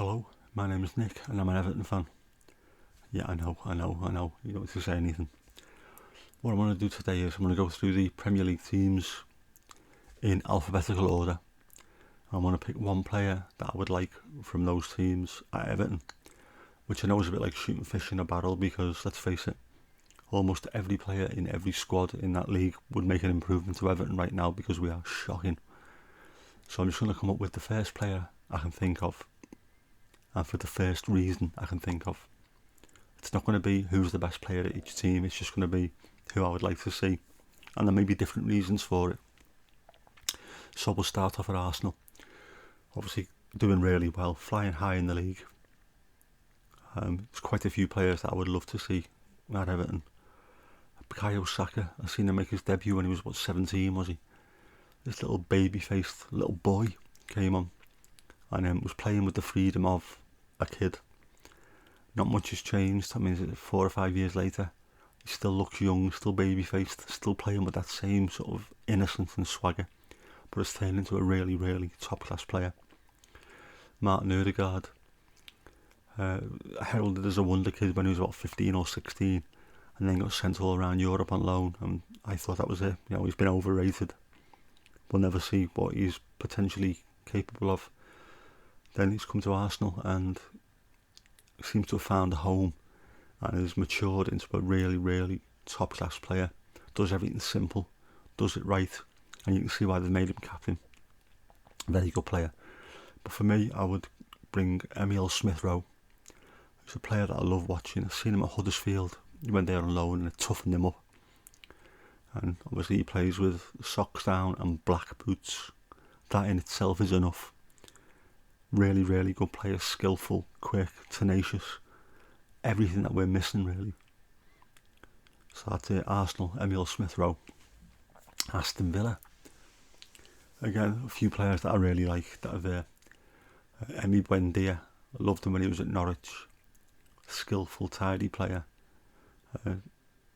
Hello, my name is Nick and I'm an Everton fan. Yeah, I know. You don't need to say anything. What I'm going to do today is I'm going to go through the Premier League teams in alphabetical order. I'm going to pick one player that I would like from those teams at Everton, which I know is a bit like shooting fish in a barrel because, let's face it, almost every player in every squad in that league would make an improvement to Everton right now because we are shocking. So I'm just going to come up with the first player I can think of, and for the first reason I can think of. It's not going to be who's the best player at each team, it's just going to be who I would like to see, and there may be different reasons for it. So we'll start off at Arsenal. Obviously doing really well, flying high in the league. There's quite a few players that I would love to see at Everton. Bukayo Saka, I seen him make his debut when he was 17, was he? This little baby-faced little boy came on and was playing with the freedom of a kid. Not much has changed. I mean, 4 or 5 years later, he still looks young, still baby-faced, still playing with that same sort of innocence and swagger, but has turned into a really, really top-class player. Martin Odegaard, heralded as a wonder kid when he was about 15 or 16, and then got sent all around Europe on loan, and I thought that was it. He's been overrated. We'll never see what he's potentially capable of. Then he's come to Arsenal and seems to have found a home and has matured into a really, really top class player. Does everything simple, does it right, and you can see why they've made him captain. Very good player. But for me, I would bring Emile Smith-Rowe. He's a player that I love watching. I've seen him at Huddersfield. He went there on loan and it toughened him up. And obviously he plays with socks down and black boots. That in itself is enough. Really, really good player, skillful, quick, tenacious. Everything that we're missing, really. So that's it, Arsenal, Emile Smith-Rowe. Aston Villa. Again, a few players that I really like that are there. Emi Buendia, I loved him when he was at Norwich. Skillful, tidy player.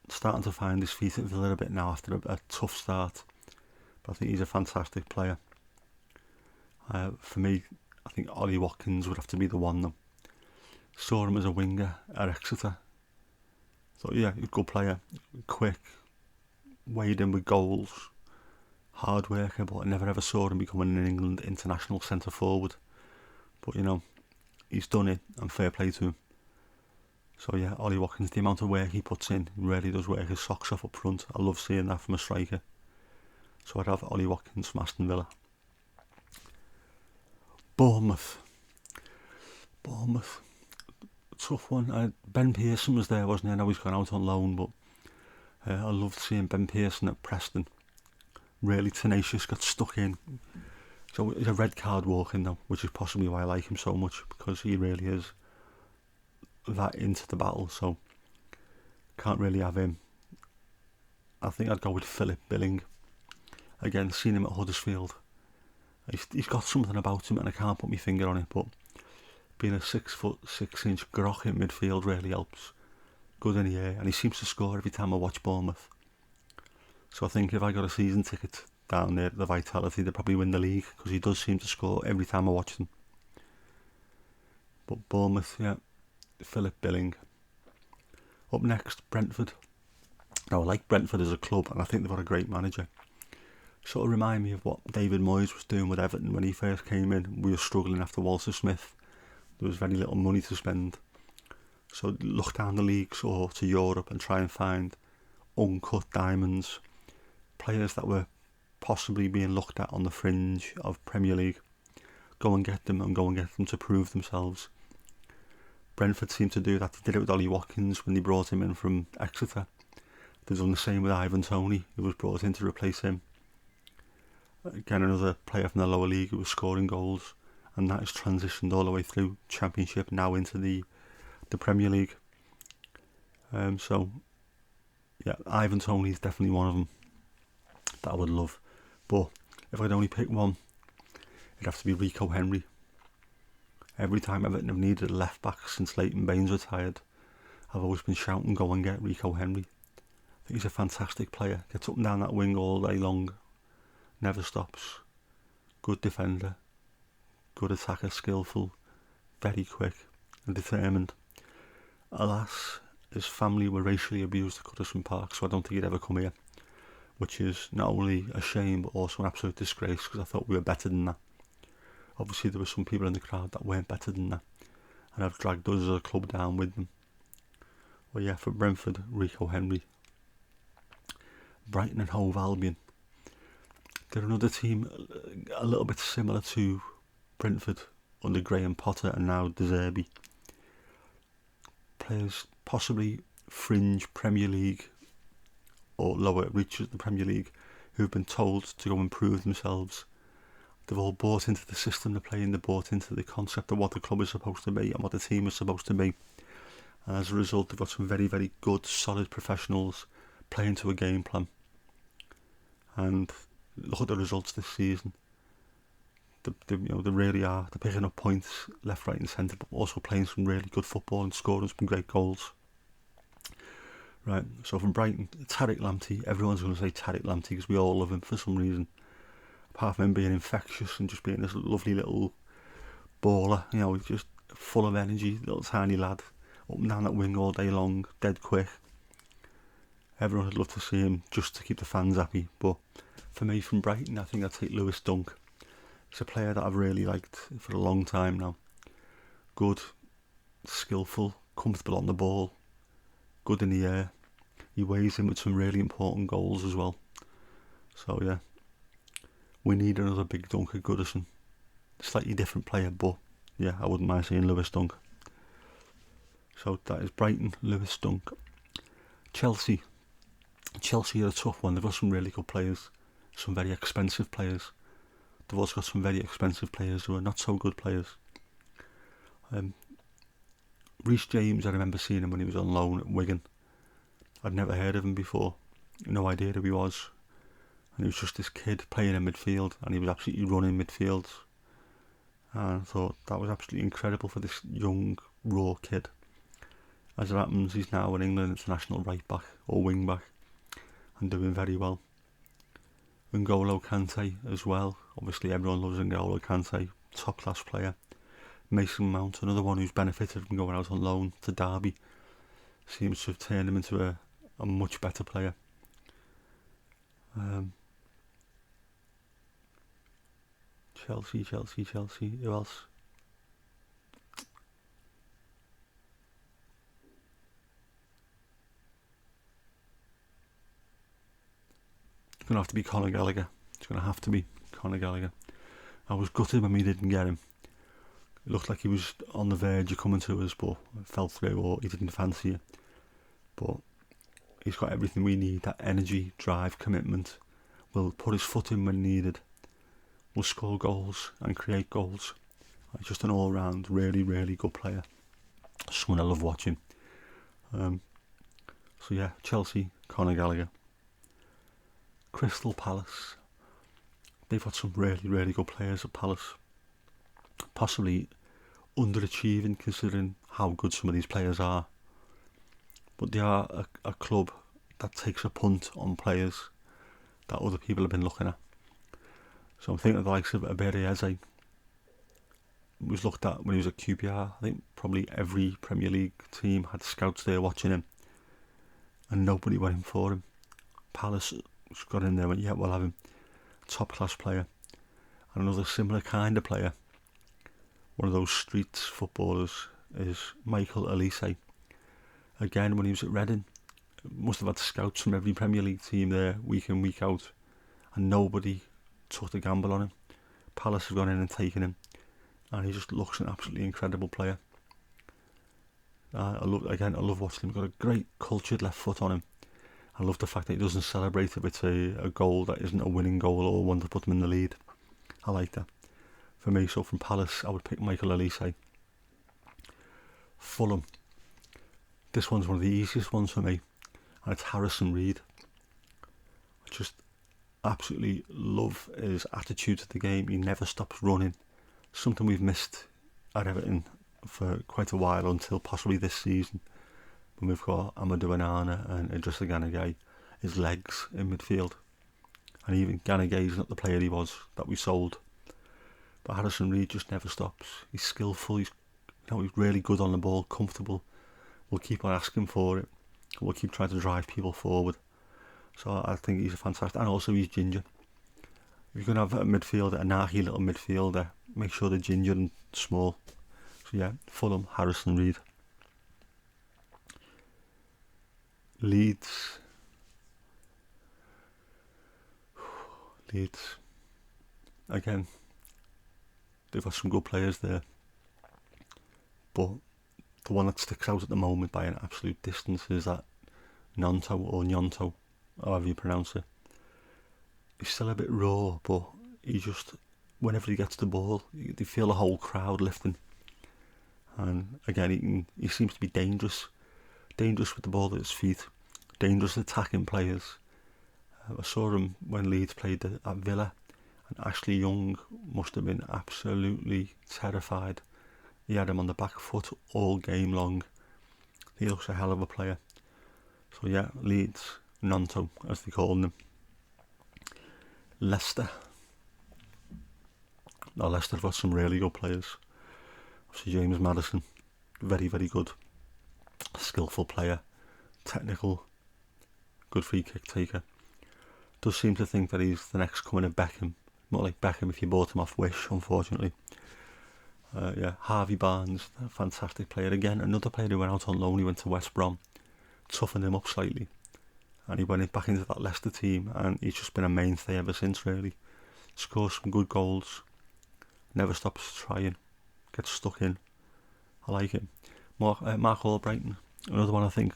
Starting to find his feet at Villa a bit now after a tough start. But I think he's a fantastic player. For me, I think Ollie Watkins would have to be the one though. Saw him as a winger at Exeter. So yeah, he's a good player. Quick, weighed in with goals. Hard worker, but I never ever saw him becoming an England international centre forward. But he's done it and fair play to him. So yeah, Ollie Watkins, the amount of work he puts in, he really does work his socks off up front. I love seeing that from a striker. So I'd have Ollie Watkins from Aston Villa. Bournemouth. Tough one. Ben Pearson was there, wasn't he? I know he's gone out on loan, but I loved seeing Ben Pearson at Preston. Really tenacious, got stuck in. So he's a red card walking though, which is possibly why I like him so much, because he really is that into the battle. So can't really have him. I think I'd go with Philip Billing. Again, seen him at Huddersfield. He's got something about him and I can't put my finger on it, but being a 6'6" grok in midfield really helps. Good in the air, and he seems to score every time I watch Bournemouth. So I think if I got a season ticket down there at the Vitality, they'd probably win the league, because he does seem to score every time I watch them. But Bournemouth, yeah, Philip Billing. Up next, Brentford. Now I like Brentford as a club, and I think they've got a great manager. Sort of remind me of what David Moyes was doing with Everton when he first came in. We were struggling after Walter Smith. There was very little money to spend. So look down the leagues or to Europe and try and find uncut diamonds. Players that were possibly being looked at on the fringe of Premier League. Go and get them to prove themselves. Brentford seemed to do that. They did it with Ollie Watkins when they brought him in from Exeter. They've done the same with Ivan Toney, who was brought in to replace him. Again, another player from the lower league who was scoring goals, and that has transitioned all the way through Championship now into the Premier League. So yeah, Ivan Toney is definitely one of them that I would love. But if I could only pick one, it'd have to be Rico Henry. Every time Everton have needed a left back since Leighton Baines retired, I've always been shouting, go and get Rico Henry. I think he's a fantastic player. Gets up and down that wing all day long. Never stops. Good defender. Good attacker, skillful. very quick and determined. Alas, his family were racially abused at Goodison Park, so I don't think he'd ever come here, which is not only a shame but also an absolute disgrace, because I thought we were better than that. Obviously there were some people in the crowd that weren't better than that, and I've dragged us as a club down with them. Well, yeah, for Brentford, Rico Henry. Brighton and Hove Albion. They're another team a little bit similar to Brentford under Graham Potter and now De Zerbi. Players possibly fringe Premier League or lower reaches of the Premier League who've been told to go improve themselves. They've all bought into the system they're playing, they've bought into the concept of what the club is supposed to be and what the team is supposed to be. And as a result, they've got some very, very good, solid professionals playing to a game plan. And look at the results this season. They really are. They're picking up points left, right and centre, but also playing some really good football and scoring some great goals. Right, so from Brighton, Tariq Lamptey. Everyone's going to say Tariq Lamptey because we all love him for some reason. Apart from him being infectious and just being this lovely little baller, he's just full of energy, little tiny lad, up and down that wing all day long, dead quick. Everyone would love to see him just to keep the fans happy, but for me from Brighton, I think I'd take Lewis Dunk. He's a player that I've really liked for a long time now. Good, skillful, comfortable on the ball, good in the air. He weighs in with some really important goals as well. So yeah, we need another big Dunk at Goodison. Slightly different player, but yeah, I wouldn't mind seeing Lewis Dunk. So that is Brighton, Lewis Dunk. Chelsea are a tough one. They've got some really good players, some very expensive players. They've also got some very expensive players who are not so good players. Reece James, I remember seeing him when he was on loan at Wigan. I'd never heard of him before, no idea who he was. And he was just this kid playing in midfield, and he was absolutely running midfields. And I thought that was absolutely incredible for this young, raw kid. As it happens, he's now an England international right back or wing back and doing very well. N'Golo Kante as well. Obviously everyone loves N'Golo Kante, top class player. Mason Mount, another one who's benefited from going out on loan to Derby, seems to have turned him into a much better player. Chelsea, who else? It's going to have to be Conor Gallagher. I was gutted when we didn't get him. It looked like he was on the verge of coming to us, but fell through, or he didn't fancy it. But he's got everything we need, that energy, drive, commitment. Will put his foot in when needed. Will score goals and create goals. He's just an all-round, really, really good player. Someone I love watching. So yeah, Chelsea, Conor Gallagher. Crystal Palace. They've got some really, really good players at Palace. Possibly underachieving considering how good some of these players are. But they are a club that takes a punt on players that other people have been looking at. So I'm thinking of the likes of Abere Eze. Was looked at when he was at QPR. I think probably every Premier League team had scouts there watching him, and nobody went in for him. Palace just got in there and went, yeah, we'll have him. Top class player. And another similar kind of player, one of those street footballers, is Michael Olise. Again, when he was at Reading, must have had scouts from every Premier League team there week in, week out, and nobody took the gamble on him. Palace have gone in and taken him, and he just looks an absolutely incredible player. I love watching him. He's got a great cultured left foot on him. I love the fact that he doesn't celebrate if it's a goal that isn't a winning goal or one to put him in the lead. I like that. For me, so from Palace, I would pick Michael Olise. Fulham. This one's one of the easiest ones for me, and it's Harrison Reed. I just absolutely love his attitude to the game. He never stops running. Something we've missed at Everton for quite a while, until possibly this season, when we've got Amadou Onana and Idrissa Gana Gueye, his legs in midfield. And even Gana Gueye's not the player he was that we sold. But Harrison Reed just never stops. He's skillful, he's You know, he's really good on the ball, comfortable. We'll keep on asking for it. We'll keep trying to drive people forward. So I think he's a fantastic, and also he's ginger. If you're going to have a midfielder, a narky little midfielder, make sure they're ginger and small. So yeah, Fulham, Harrison, Reed. Leeds. Again, they've got some good players there. But the one that sticks out at the moment by an absolute distance is that Gnonto, however you pronounce it. He's still a bit raw, but he just, whenever he gets the ball, you feel the whole crowd lifting. And again, he seems to be dangerous with the ball at his feet, dangerous attacking players. I saw him when Leeds played at Villa, and Ashley Young must have been absolutely terrified. He had him on the back foot all game long. He looks a hell of a player. So yeah, Leeds, Gnonto, as they call them. Leicester. Now Leicester have got some really good players. Obviously James Maddison, very, very good. Skillful player, technical, good free kick taker. Does seem to think that he's the next coming of Beckham. More like Beckham if you bought him off Wish, unfortunately. Harvey Barnes, a fantastic player. Again, another player who went out on loan. He went to West Brom, toughened him up slightly, and he went back into that Leicester team, and he's just been a mainstay ever since, really. Scores some good goals, never stops trying, gets stuck in. I like him. Mark Albrighton, another one I think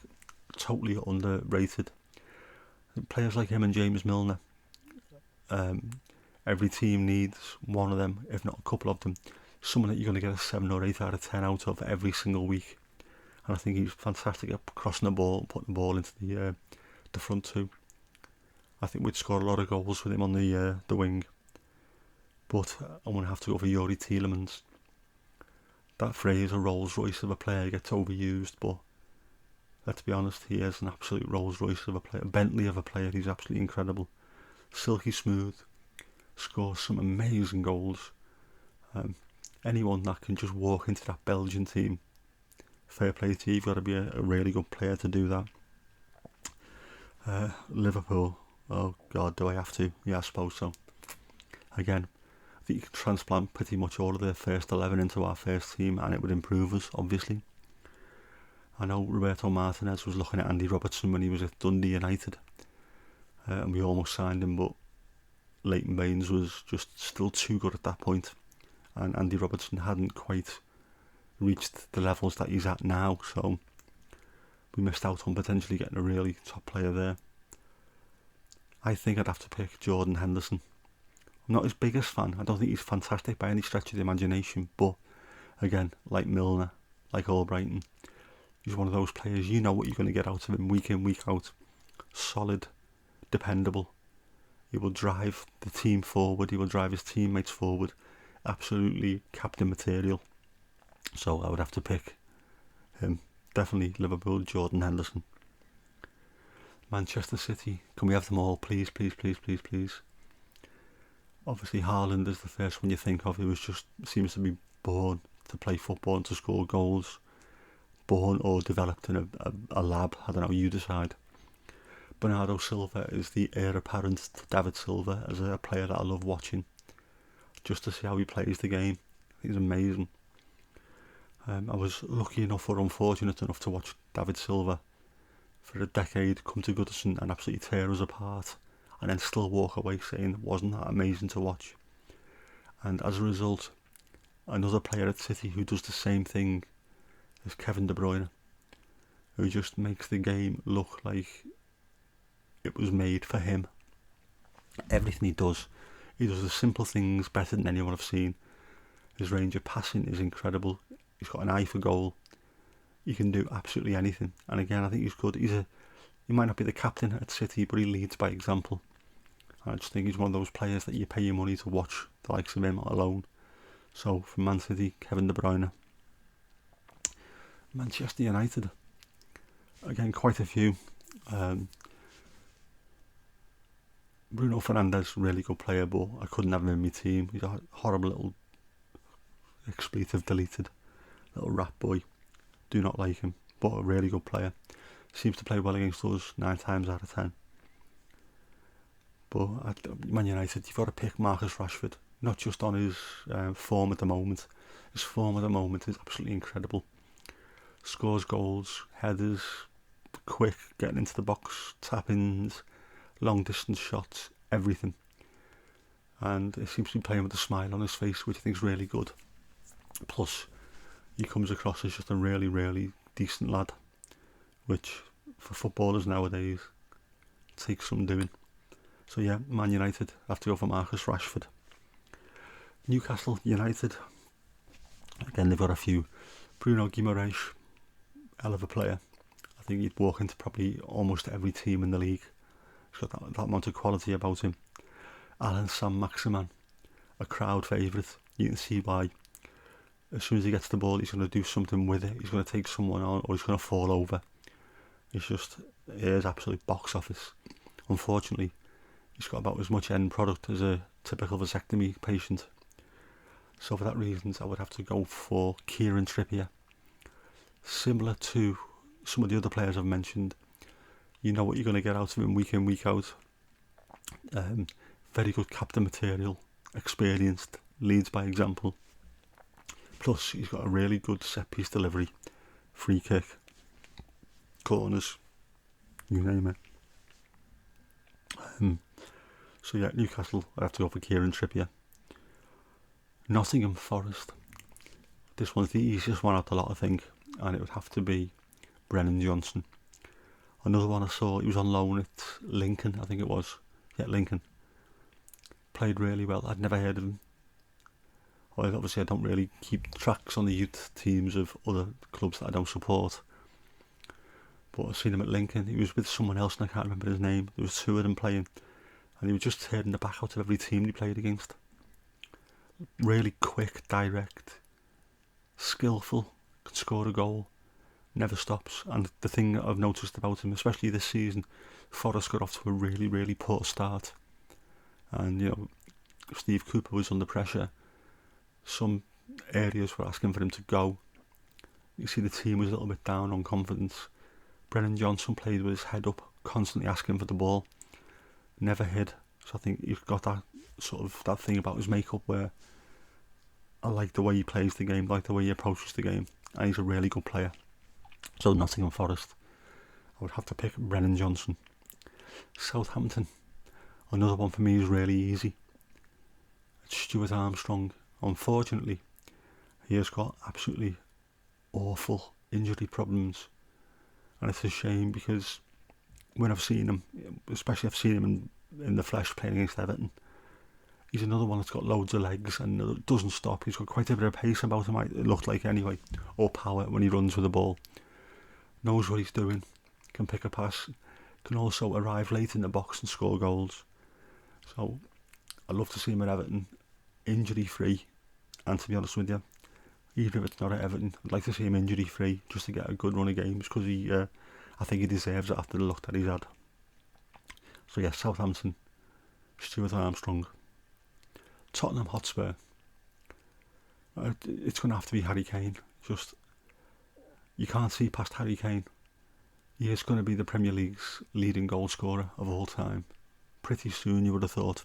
totally underrated. Players like him and James Milner, every team needs one of them, if not a couple of them. Someone that you're going to get a 7 or 8 out of 10 out of every single week. And I think he's fantastic at crossing the ball, putting the ball into the front two. I think we'd score a lot of goals with him on the wing. But I'm going to have to go for Yuri Tielemans. That phrase, a Rolls Royce of a player, gets overused, but let's be honest, he is an absolute Rolls Royce of a player, a Bentley of a player. He's absolutely incredible. Silky smooth, scores some amazing goals. Anyone that can just walk into that Belgian team, fair play to you. You've got to be a really good player to do that. Liverpool, oh God, do I have to? Yeah, I suppose so. Again, I think you can transplant pretty much all of their first 11 into our first team and it would improve us, obviously. I know Roberto Martinez was looking at Andy Robertson when he was at Dundee United, and we almost signed him, but Leighton Baines was just still too good at that point, and Andy Robertson hadn't quite reached the levels that he's at now, so we missed out on potentially getting a really top player there. I think I'd have to pick Jordan Henderson. I'm not his biggest fan. I don't think he's fantastic by any stretch of the imagination, but again, like Milner, like Albrighton, he's one of those players, you know what you're going to get out of him week in, week out. Solid, dependable. He will drive the team forward, he will drive his teammates forward. Absolutely captain material. So I would have to pick him. Definitely Liverpool, Jordan Henderson. Manchester City, can we have them all, please, please, please, please, please? Obviously Haaland is the first one you think of. He was just, seems to be born to play football and to score goals. Born or developed in a lab, I don't know, you decide. Bernardo Silva is the heir apparent to David Silva as a player that I love watching, just to see how he plays the game. He's amazing. I was lucky enough or unfortunate enough to watch David Silva for a decade come to Goodison and absolutely tear us apart, and then still walk away saying, wasn't that amazing to watch? And as a result, another player at City who does the same thing is Kevin De Bruyne, who just makes the game look like it was made for him. Everything he does the simple things better than anyone I've seen. His range of passing is incredible. He's got an eye for goal. He can do absolutely anything. And again, I think he's good. He might not be the captain at City, but he leads by example. I just think he's one of those players that you pay your money to watch the likes of him alone. So from Man City, Kevin De Bruyne. Manchester United, again, quite a few. Bruno Fernandes, really good player, but I couldn't have him in my team. He's a horrible little expletive deleted. little rat boy. Do not like him, but a really good player. Seems to play well against us 9 times out of 10. But at Man United, you've got to pick Marcus Rashford, not just on his form at the moment. His form at the moment is absolutely incredible. Scores goals, headers, quick, getting into the box, tap-ins, long distance shots, everything. And he seems to be playing with a smile on his face, which I think is really good. Plus, he comes across as just a really, really decent lad, which for footballers nowadays takes some doing. So yeah, Man United have to go for Marcus Rashford. Newcastle United, again they've got a few. Bruno Guimaraes, hell of a player. I think he'd walk into probably almost every team in the league. He's got that amount of quality about him. Alan Saint-Maximin, a crowd favourite. You can see why. As soon as he gets the ball, he's going to do something with it. He's going to take someone on, or he's going to fall over. It is absolute box office. Unfortunately, he's got about as much end product as a typical vasectomy patient. So for that reason, I would have to go for Kieran Trippier. Similar to some of the other players I've mentioned, you know what you're going to get out of him week in, week out. Very good captain material, experienced, leads by example. Plus, he's got a really good set-piece delivery, free kick, corners, you name it. So yeah, Newcastle, I have to go for Kieran Trippier. Nottingham Forest. This one's the easiest one out of the lot, I think, and it would have to be Brennan Johnson. Another one I saw, he was on loan at Lincoln, I think it was. Yeah, Lincoln. Played really well. I'd never heard of him. Well, obviously I don't really keep tracks on the youth teams of other clubs that I don't support. But I've seen him at Lincoln. He was with someone else and I can't remember his name. There was 2 of them playing. And he was just turning the back out of every team he played against. Really quick, direct, skillful, can score a goal, never stops. And the thing that I've noticed about him, especially this season, Forrest got off to a really, really poor start. And, you know, Steve Cooper was under pressure. Some areas were asking for him to go. You see the team was a little bit down on confidence. Brennan Johnson played with his head up, constantly asking for the ball. Never hid. So I think he's got that sort of that thing about his makeup where I like the way he plays the game, like the way he approaches the game, and he's a really good player. So Nottingham Forest, I would have to pick Brennan Johnson. Southampton, another one for me is really easy. It's Stuart Armstrong. Unfortunately, he has got absolutely awful injury problems, and it's a shame because when I've seen him, especially I've seen him in the flesh playing against Everton, he's another one that's got loads of legs and doesn't stop. He's got quite a bit of pace about him, it looked like anyway, or power when he runs with the ball. Knows what he's doing, can pick a pass, can also arrive late in the box and score goals. So I'd love to see him at Everton, injury free. And to be honest with you, even if it's not at Everton, I'd like to see him injury free just to get a good run of games because I think he deserves it after the luck that he's had. So yeah, Southampton, Stuart Armstrong. Tottenham Hotspur. It's going to have to be Harry Kane. Just, you can't see past Harry Kane. He is going to be the Premier League's leading goal scorer of all time. Pretty soon, you would have thought.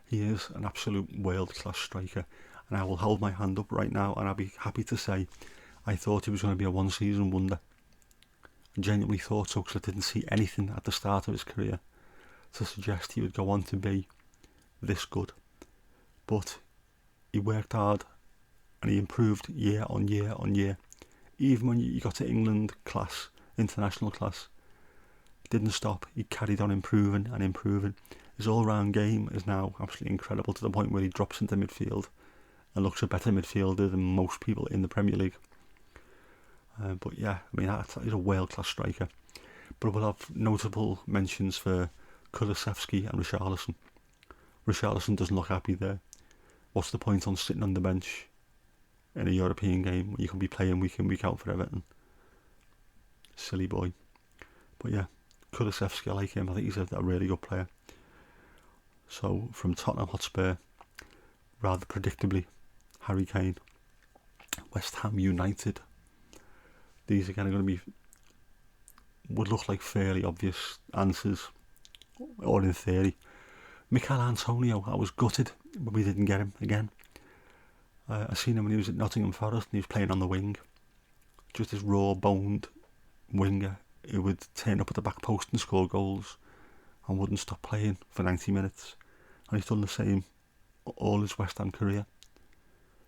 He is an absolute world-class striker, and I will hold my hand up right now, and I'll be happy to say I thought he was going to be a one-season wonder. I genuinely thought so because I didn't see anything at the start of his career to suggest he would go on to be this good. But he worked hard and he improved year on year on year. Even when you got to England class, international class, he didn't stop. He carried on improving and improving. His all-round game is now absolutely incredible to the point where he drops into midfield and looks a better midfielder than most people in the Premier League. But yeah, I mean, he's a world-class striker. But we'll have notable mentions for Kulusevski and Richarlison. Richarlison doesn't look happy there. What's the point on sitting on the bench in a European game when you can be playing week in, week out for Everton? Silly boy. But yeah, Kulusevski, I like him. I think he's a really good player. So from Tottenham Hotspur, rather predictably, Harry Kane. West Ham United. These again are going to be, would look like fairly obvious answers, or in theory. Mikel Antonio, I was gutted when we didn't get him again. I seen him when he was at Nottingham Forest and he was playing on the wing. Just this raw-boned winger who would turn up at the back post and score goals and wouldn't stop playing for 90 minutes. And he's done the same all his West Ham career.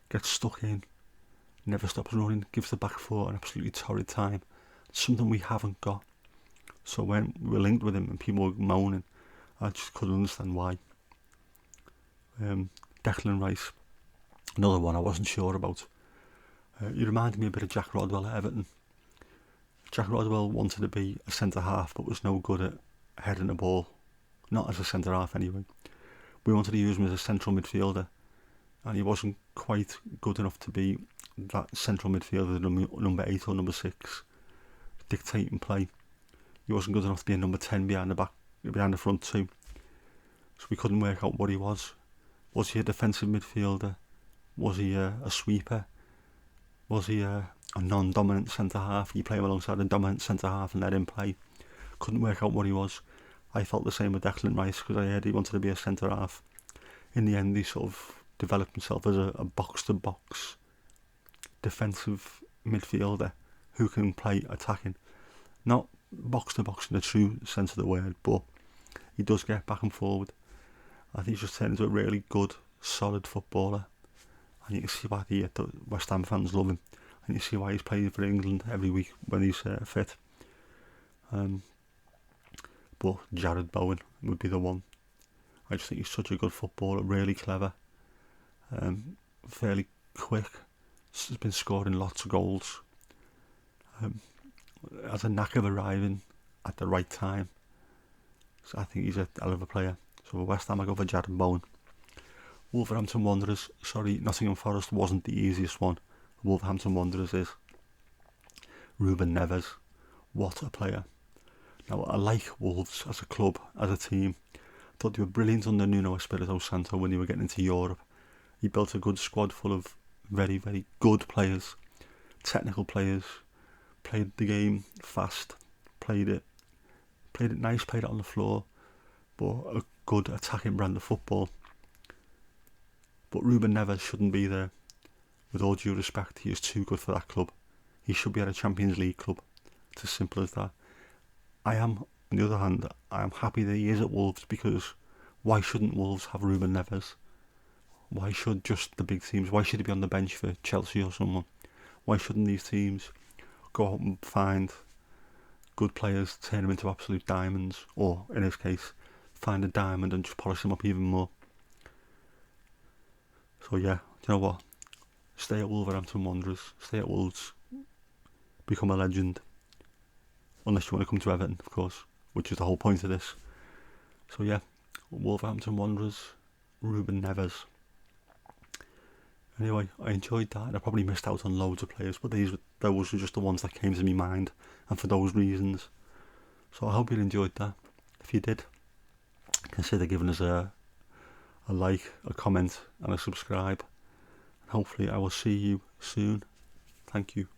Gets stuck in, never stops running, gives the back four an absolutely torrid time. Something we haven't got. So when we were linked with him and people were moaning, I just couldn't understand why. Declan Rice, another one I wasn't sure about. He reminded me a bit of Jack Rodwell at Everton. Jack Rodwell wanted to be a centre-half but was no good at heading the ball. Not as a centre-half anyway. We wanted to use him as a central midfielder and he wasn't quite good enough to be that central midfielder, number 8 or number 6, dictating play. He wasn't good enough to be a number 10 behind the front two. So we couldn't work out what he was. Was he a defensive midfielder? Was he a sweeper? Was he a non-dominant centre-half? You play him alongside a dominant centre-half and let him play. Couldn't work out what he was. I felt the same with Declan Rice because I heard he wanted to be a centre-half. In the end, he sort of developed himself as a box-to-box defensive midfielder who can play attacking. Not box-to-box in the true sense of the word, but he does get back and forward. I think he's just turned into a really good, solid footballer. And you can see why the West Ham fans love him. And you see why he's playing for England every week when he's fit. But Jared Bowen would be the one. I just think he's such a good footballer, really clever, fairly quick, has been scoring lots of goals, has a knack of arriving at the right time. So I think he's a hell of a player. So for West Ham I go for Jared Bowen. Wolverhampton Wanderers, Nottingham Forest wasn't the easiest one. Wolverhampton Wanderers is Ruben Neves. What a player. Now I like Wolves as a club, as a team. I thought they were brilliant under Nuno Espirito Santo when they were getting into Europe. He built a good squad full of very, very good players, technical players, played the game fast, played it nice, played it on the floor, but a good attacking brand of football. But Ruben Neves shouldn't be there. With all due respect, he is too good for that club. He should be at a Champions League club. It's as simple as that. On the other hand, I am happy that he is at Wolves because why shouldn't Wolves have Ruben Neves? Why should just the big teams, why should he be on the bench for Chelsea or someone? Why shouldn't these teams go out and find good players, turn them into absolute diamonds, or in his case, find a diamond and just polish them up even more? So yeah, do you know what? Stay at Wolverhampton Wanderers, stay at Wolves, become a legend. Unless you want to come to Everton, of course, which is the whole point of this. So yeah, Wolverhampton Wanderers, Ruben Neves. Anyway, I enjoyed that, and I probably missed out on loads of players, but those were just the ones that came to my mind, and for those reasons. So I hope you enjoyed that. If you did, consider giving us a like, a comment, and a subscribe. And hopefully I will see you soon. Thank you.